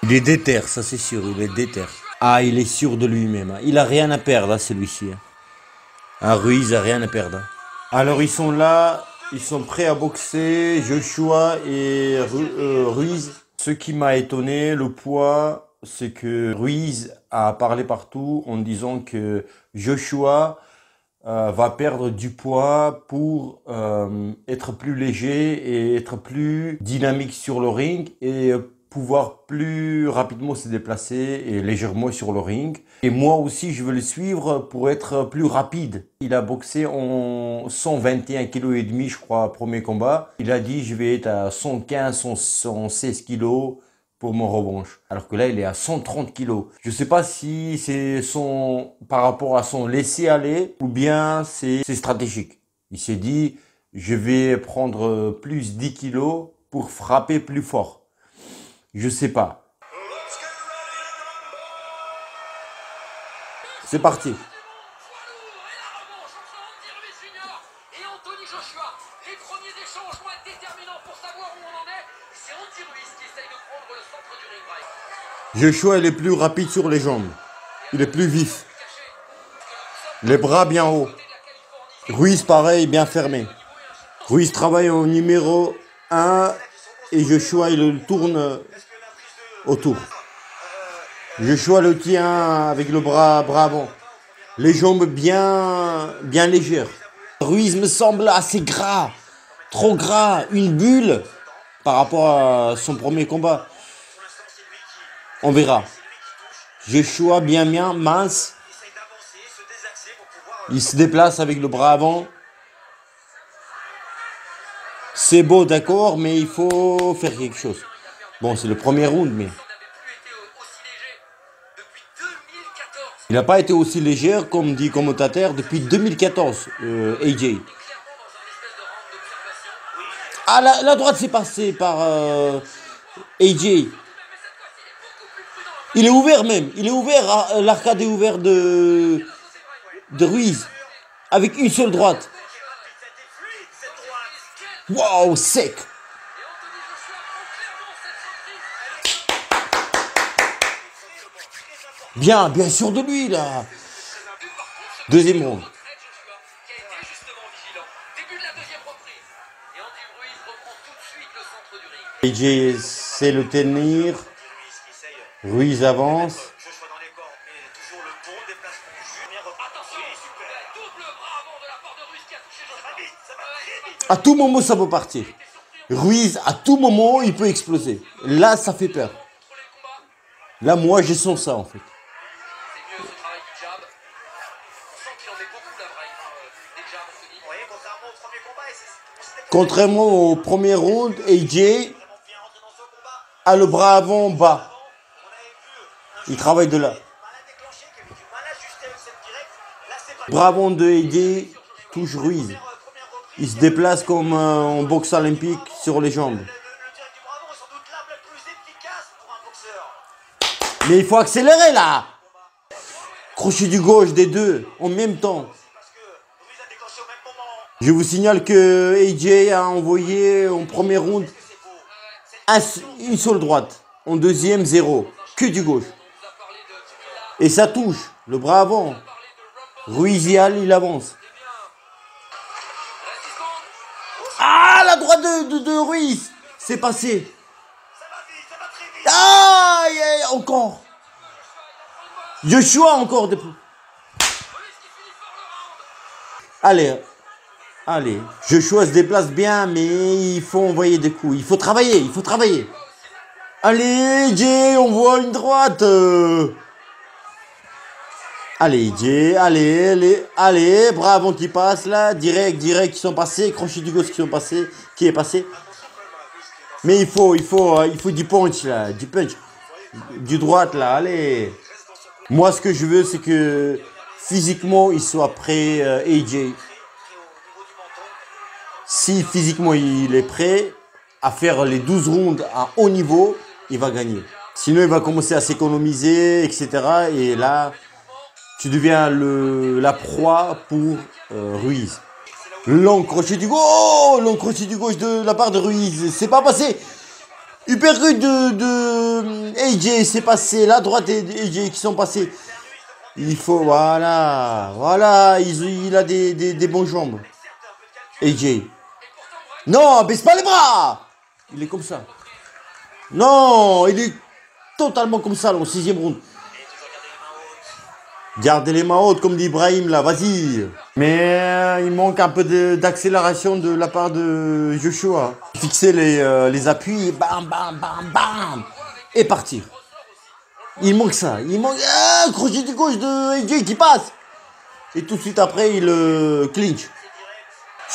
Il est déter, ça c'est sûr, il est déter. Ah, il est sûr de lui-même. Hein. Il a rien à perdre, hein, celui-ci. Hein. Ah, Ruiz a rien à perdre. Hein. Alors ils sont là, ils sont prêts à boxer, Joshua et Ruiz. Ce qui m'a étonné, le poids, c'est que Ruiz a parlé partout en disant que Joshua va perdre du poids pour être plus léger et être plus dynamique sur le ring et pouvoir plus rapidement se déplacer et légèrement sur le ring. Et moi aussi, je veux le suivre pour être plus rapide. Il a boxé en 121 kg et demi, je crois, premier combat. Il a dit, je vais être à 115, 116 kg pour mon revanche. Alors que là, il est à 130 kilos. Je sais pas si c'est par rapport à son laisser-aller ou bien c'est stratégique. Il s'est dit, je vais prendre plus 10 kilos pour frapper plus fort. Je sais pas. C'est parti. Joshua, il est plus rapide sur les jambes. Il est plus vif. Les bras bien hauts. Ruiz, pareil, bien fermé. Ruiz travaille au numéro 1 et Joshua, il le tourne autour. Joshua le tient avec le bras avant. Les jambes bien légères. Ruiz me semble assez gras. Trop gras. Une bulle par rapport à son premier combat. On verra. Joshua bien mince. Il se déplace avec le bras avant. C'est beau, d'accord, mais il faut faire quelque chose. Bon, c'est le premier round, mais... Il n'a pas été aussi léger, comme dit le commentateur, depuis 2014, AJ. Ah, la droite s'est passée par AJ. Il est ouvert même. Il est ouvert, l'arcade est ouvert de Ruiz. Avec une seule droite. Waouh, sec. Bien sûr de lui, là. Deuxième round. AJ sait le tenir. Ruiz avance. À tout moment, ça peut partir. Ruiz, à tout moment, il peut exploser. Là, ça fait peur. Là, moi, je sens ça, en fait. Contrairement au premier round, AJ a le bras avant bas. Il travaille de là. Bras avant de AJ touche Ruiz. Il se déplace comme en boxe olympique sur les jambes. Mais il faut accélérer là. Crochet du gauche des deux en même temps. Je vous signale que AJ a envoyé en premier round une seule droite. En deuxième, 0. Que du gauche. Et ça touche. Le bras avant. Ruiz il avance. Ah, la droite de Ruiz. C'est passé. Ah, encore. Joshua encore. Allez. Joshua se déplace bien, mais il faut envoyer des coups. Il faut travailler. Allez, Jay, on voit une droite. Allez, Jay, allez, bras avant qui passe là, direct qui sont passés, crochet du gauche qui est passé. Mais il faut du punch là, du droite là, allez. Moi, ce que je veux, c'est que physiquement, il soit prêt, AJ. Si physiquement, il est prêt à faire les 12 rounds à haut niveau, il va gagner. Sinon, il va commencer à s'économiser, etc. Et là... Tu deviens la proie pour Ruiz. Long crochet du gauche de la part de Ruiz. C'est pas passé. Uppercut de AJ, c'est passé. La droite et AJ qui sont passés. Il faut, voilà, il a des bons jambes. AJ. Non, baisse pas les bras. Il est comme ça. Non, il est totalement comme ça, là, au 6e round. Gardez les mains hautes, comme dit Ibrahim, là, vas-y. Mais il manque un peu d'accélération de la part de Joshua. Fixer les appuis, bam, bam, bam, bam. Et partir. Il manque ça. Il manque crochet du gauche de AJ qui passe. Et tout de suite après, il clinch.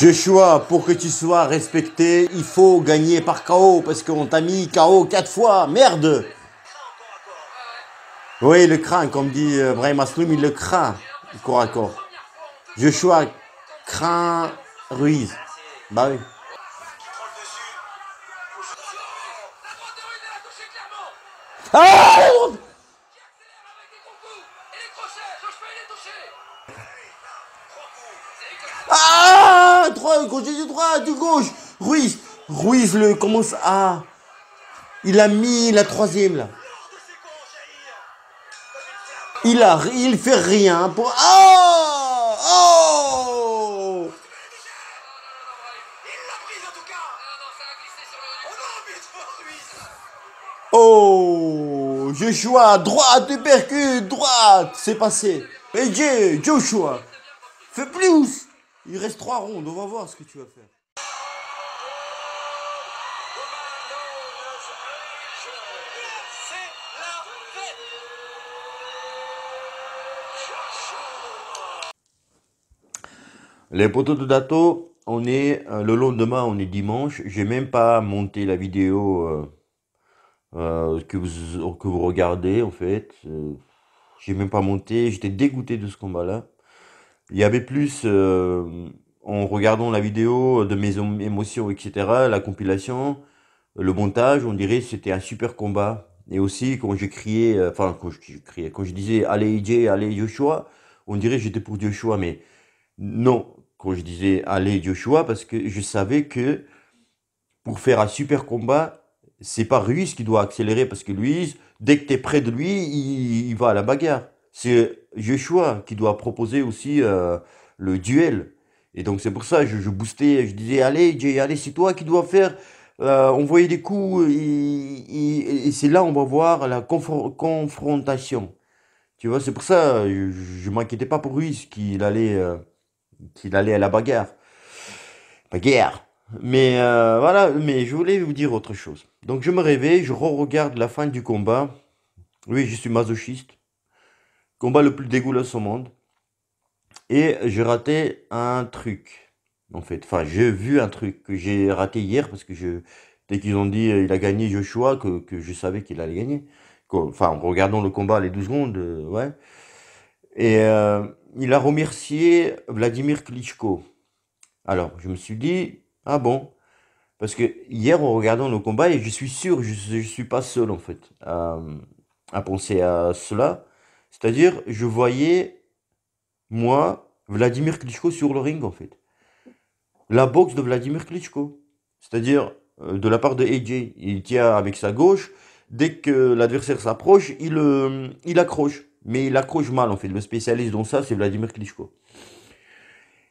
Joshua, pour que tu sois respecté, il faut gagner par KO. Parce qu'on t'a mis KO 4 fois. Merde. Oui, il le craint, comme dit Brahim Asloum, il le craint, corps à corps. Joshua craint Ruiz. Bah oui. Ah, ah, gauche du droit, du gauche. Ruiz le commence à... Il a mis la 3e là. Il fait rien pour... Oh! Oh! Oh! Joshua, droite, uppercut, droite. C'est passé. AJ, Joshua. Fais plus. Il reste 3 rondes. On va voir ce que tu vas faire. Les poteaux de Dato, on est le lendemain, on est dimanche. J'ai même pas monté la vidéo que vous regardez en fait. J'ai même pas monté. J'étais dégoûté de ce combat-là. Il y avait plus en regardant la vidéo de mes émotions, etc. La compilation, le montage, on dirait que c'était un super combat. Et aussi quand j'ai crié, quand je disais allez AJ, allez Joshua, on dirait que j'étais pour Joshua, mais non, quand je disais allez Joshua, parce que je savais que pour faire un super combat, c'est pas Ruiz qui doit accélérer, parce que Ruiz, dès que tu es près de lui, il va à la bagarre. C'est Joshua qui doit proposer aussi le duel. Et donc c'est pour ça, je boostais, je disais allez Jay, allez, c'est toi qui dois faire envoyer des coups, et c'est là on va voir la confrontation. Tu vois, c'est pour ça, je m'inquiétais pas pour Ruiz qu'il allait à la bagarre. Bagarre. Mais voilà, mais je voulais vous dire autre chose. Donc je me réveille, je re-regarde la fin du combat. Oui, je suis masochiste. Combat le plus dégueulasse au monde. Et j'ai raté un truc, en fait. Enfin, j'ai vu un truc que j'ai raté hier parce que dès qu'ils ont dit il a gagné Joshua, que je savais qu'il allait gagner. Enfin, en regardant le combat les 12 secondes, ouais. Et il a remercié Vladimir Klitschko. Alors, je me suis dit, ah bon? Parce que hier, en regardant le combat, et je suis sûr, je suis pas seul en fait à penser à cela. C'est-à-dire, je voyais, moi, Vladimir Klitschko sur le ring en fait. La boxe de Vladimir Klitschko. C'est-à-dire, de la part de AJ, il tient avec sa gauche. Dès que l'adversaire s'approche, il accroche. Mais il accroche mal en fait. Le spécialiste dans ça, c'est Vladimir Klitschko.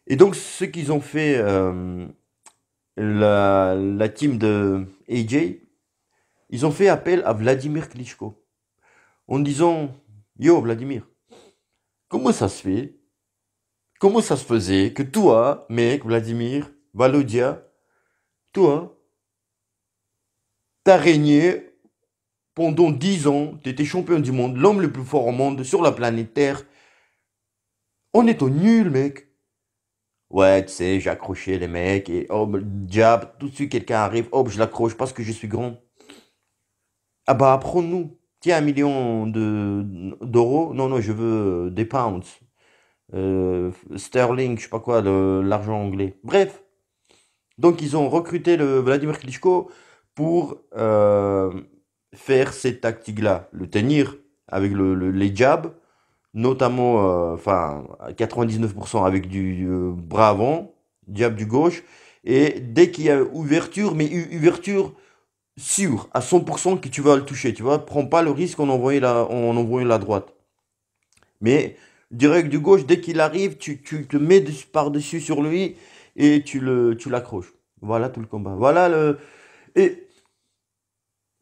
Et donc, ce qu'ils ont fait, la team de AJ, ils ont fait appel à Vladimir Klitschko en disant, yo Vladimir, comment ça se fait, comment ça se faisait que toi, mec, Vladimir, Valodia, toi, t'as régné pendant 10 ans, t'étais champion du monde, l'homme le plus fort au monde, sur la planète Terre, on est au nul, mec. Ouais, tu sais, j'ai accroché les mecs, et hop, jab, tout de suite quelqu'un arrive, hop, je l'accroche parce que je suis grand. Ah bah, apprends-nous. Tiens, 1 million d'euros. Non, non, je veux des pounds. Sterling, je sais pas quoi, l'argent anglais. Bref. Donc, ils ont recruté le Vladimir Klitschko pour faire cette tactique-là. Le tenir avec les jabs, notamment, enfin, à 99% avec du bras avant, jab du gauche. Et dès qu'il y a ouverture, mais ouverture sûr, à 100% que tu vas le toucher, tu vois. Prends pas le risque en envoyant la droite. Mais direct du gauche, dès qu'il arrive, tu te mets par-dessus sur lui et tu l'accroches. Voilà tout le combat. Voilà le. Et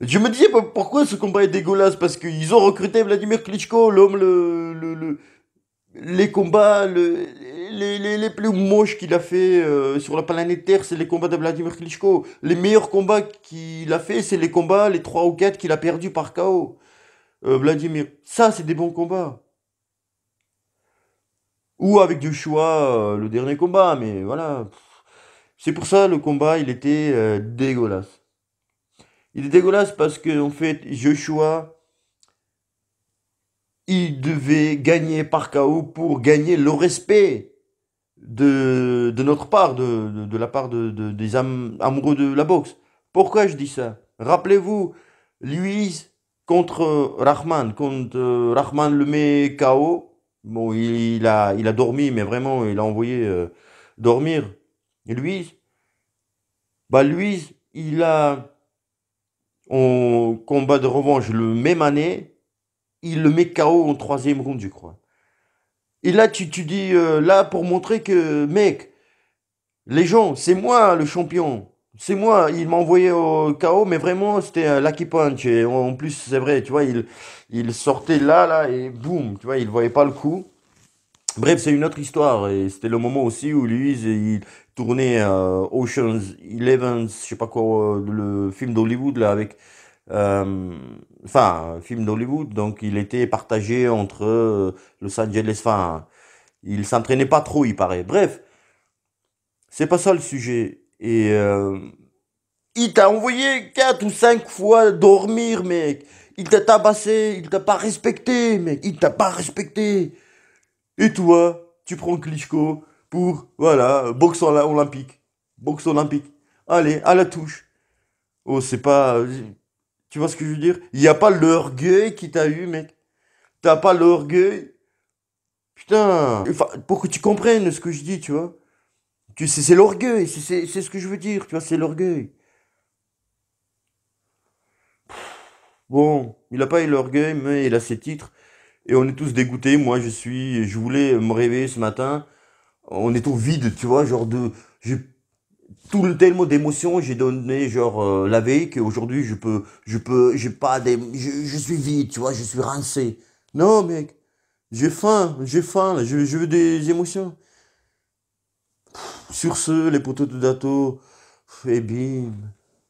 je me disais pourquoi ce combat est dégueulasse, parce qu'ils ont recruté Vladimir Klitschko, l'homme les combats les plus moches qu'il a fait sur la planète Terre, c'est les combats de Vladimir Klitschko. Les meilleurs combats qu'il a fait, c'est les combats, les 3 ou 4 qu'il a perdu par KO. Vladimir, ça c'est des bons combats. Ou avec du choix, le dernier combat, mais voilà. C'est pour ça le combat, il était dégueulasse. Il est dégueulasse parce que en fait, Joshua, il devait gagner par KO pour gagner le respect de notre part, de la part des amoureux de la boxe. Pourquoi je dis ça? Rappelez-vous, Luis contre Rahman, quand Rahman le met KO, bon, il a dormi, mais vraiment, il a envoyé dormir. Et Luis, bah Luis, il a, en combat de revanche, le même année, il le met KO en troisième round, je crois. Et là, tu dis, là, pour montrer que, mec, les gens, c'est moi le champion. C'est moi. Il m'a envoyé au KO, mais vraiment, c'était un lucky punch. Et en plus, c'est vrai, tu vois, il sortait là, et boum, tu vois, il voyait pas le coup. Bref, c'est une autre histoire. Et c'était le moment aussi où lui, il tournait Ocean's Eleven, je sais pas quoi, le film d'Hollywood, là, avec. euh, enfin, un film d'Hollywood. Donc, il était partagé entre Los Angeles. Enfin, il s'entraînait pas trop, il paraît. Bref. C'est pas ça le sujet. Et il t'a envoyé 4 ou 5 fois dormir, mec. Il t'a tabassé, il t'a pas respecté, mec. Il t'a pas respecté. Et toi, tu prends Klitschko pour, voilà, boxe olympique. Boxe olympique. Allez, à la touche. Oh, c'est pas. Tu vois ce que je veux dire? Il n'y a pas l'orgueil qui t'a eu, mec. T'as pas l'orgueil. Putain. Enfin, pour que tu comprennes ce que je dis, tu vois. Tu sais, c'est l'orgueil. C'est ce que je veux dire, tu vois, c'est l'orgueil. Bon, il a pas eu l'orgueil, mais il a ses titres. Et on est tous dégoûtés. Moi, je voulais me réveiller ce matin. On est au vide, tu vois, genre j'ai tout le tellement d'émotions j'ai donné, genre, la veille, qu'aujourd'hui, j'ai pas je suis vide, tu vois, je suis rincé. Non, mec, j'ai faim, là, je veux des émotions. Sur ce, les poteaux de Dato, et bim.